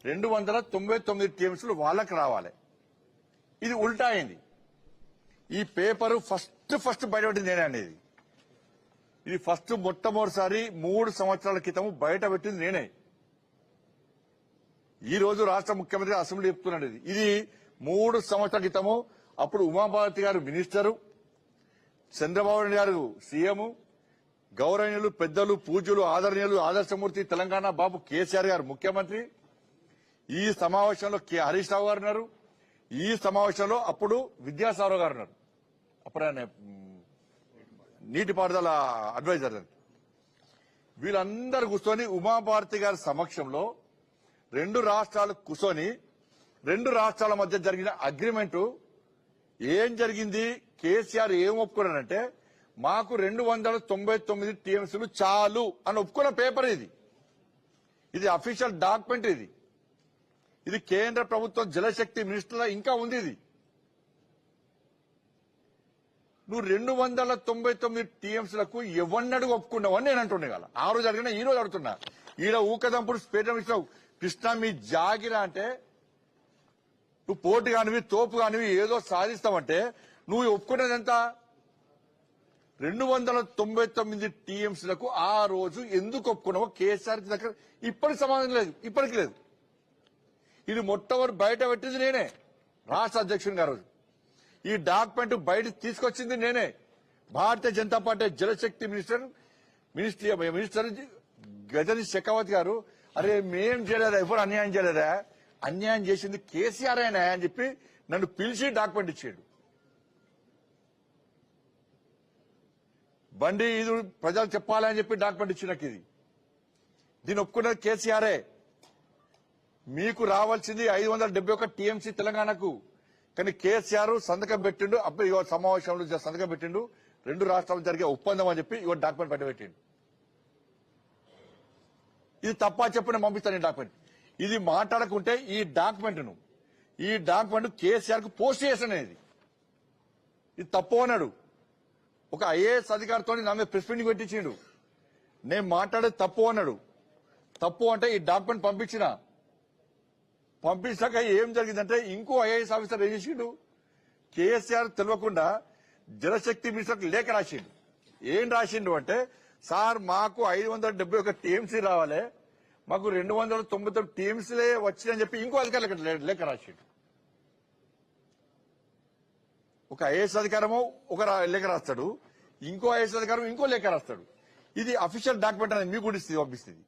299 టీఎంసీలు వాళ్ళకి రావాలి. ఇది ఉల్టా అయింది. ఈ పేపరు ఫస్ట్ బయటపెట్టింది నేనే అనేది. ఇది మొట్టమొదటిసారి 3 సంవత్సరాల క్రితం బయట పెట్టింది నేనే. ఈ రోజు రాష్ట్ర ముఖ్యమంత్రి అసెంబ్లీ చెప్తున్నాడు. ఇది 3 సంవత్సరాల క్రితము అప్పుడు ఉమాభారతి గారు మినిస్టరు, చంద్రబాబు నాయుడు గారు సీఎం, గౌరవనీయులు పెద్దలు పూజ్యులు ఆదరణీయులు ఆదర్శమూర్తి తెలంగాణ బాబు కేసీఆర్ గారు ముఖ్యమంత్రి. ఈ సమావేశంలో హరీష్ రావు గారు ఉన్నారు. ఈ సమావేశంలో అప్పుడు విద్యాసాగర్ గారు ఉన్నారు. అప్పుడు ఆయన నీటిపారుదల అడ్వైజర్. వీళ్ళందరూ కూర్చొని ఉమాభారతి గారి సమక్షంలో 2 రాష్ట్రాలు కూర్చొని 2 రాష్ట్రాల మధ్య జరిగిన అగ్రిమెంటు ఏం జరిగింది, కేసీఆర్ ఏం ఒప్పుకున్నారంటే మాకు 299 టీఎంసీలు చాలు అని ఒప్పుకున్న పేపర్ ఇది. ఇది అఫీషియల్ డాక్యుమెంట్. ఇది కేంద్ర ప్రభుత్వం జలశక్తి మినిస్టర్లో ఇంకా ఉంది. ఇది నువ్వు 299 టీఎంసీలకు ఎవరినడుగు ఒప్పుకున్నావు అని నేను అంటున్నా. కదా ఆ రోజు అడిగినా ఈ రోజు అడుగుతున్నా. ఈడ ఊకదంపుడు స్పేటం ఇచ్చినావు. కృష్ణ మీ జాగిరా అంటే నువ్వు పోటు కానివి తోపు కానివి ఏదో సాధిస్తావంటే నువ్వు ఒప్పుకునేది ఎంత? 299 టీఎంసీలకు ఆ రోజు ఎందుకు ఒప్పుకున్నావో కేసీఆర్ దగ్గర ఇప్పటికి సమాధానం లేదు. ఇప్పటికి లేదు. ఇది మొట్టమొదటి బయట పెట్టింది నేనే, రాష్ట్ర అధ్యక్షుని గారు. ఈ డాక్యుమెంట్ బయట తీసుకొచ్చింది నేనే. భారతీయ జనతా పార్టీ జలశక్తి మినిస్టర్ గజని షెకావత్ గారు అరే మేం చేయలేదా, ఎవరు అన్యాయం చేయలేదా, అన్యాయం చేసింది కేసీఆర్ అయినా అని చెప్పి నన్ను పిలిచి డాక్యుమెంట్ ఇచ్చాడు. బండి ఇది ప్రజలు చెప్పాలని చెప్పి డాక్యుమెంట్ ఇచ్చినాక దీన్ని ఒప్పుకున్నది కేసీఆరే. మీకు రావాల్సింది 571 టీఎంసీ తెలంగాణకు. కానీ కేసీఆర్ సంతకం పెట్టిండు. అప్పుడు సమావేశంలో సంతకం పెట్టిండు. 2 రాష్ట్రాలు జరిగే ఒప్పందం అని చెప్పి డాక్యుమెంట్ పెట్టబెట్టిండు. ఇది తప్ప చెప్పి నేను పంపిస్తాను ఈ డాక్యుమెంట్. ఇది మాట్లాడకుంటే ఈ డాక్యుమెంట్ కేసీఆర్ కు పోస్ట్ చేసాను. ఇది తప్పు అన్నాడు. ఒక ఐఏఎస్ అధికారితో నా మీద ప్రెస్ మీటింగ్ పెట్టించిండు. నేను మాట్లాడేది తప్పు అన్నాడు. తప్పు అంటే ఈ డాక్యుమెంట్ పంపించాక ఏం జరిగిందంటే ఇంకో ఐఏఎస్ ఆఫీసర్ ఏం చేసిండు, కేసీఆర్ తెలియకుండా జలశక్తి మినిస్టర్కి లేఖ రాసిండు. ఏం రాసిండు అంటే సార్ మాకు 571 టీఎంసీ రావాలి, మాకు 299 టీఎంసీలే వచ్చినాయని చెప్పి ఇంకో అధికారులకు లేఖ రాసిండు. ఒక ఐఏఎస్ అధికారము ఒక లేఖ రాస్తాడు, ఇంకో ఐఏఎస్ అధికారం ఇంకో లేఖ రాస్తాడు. ఇది అఫీషియల్ డాక్యుమెంట్ అనేది మీకు కూడా పంపిస్తుంది.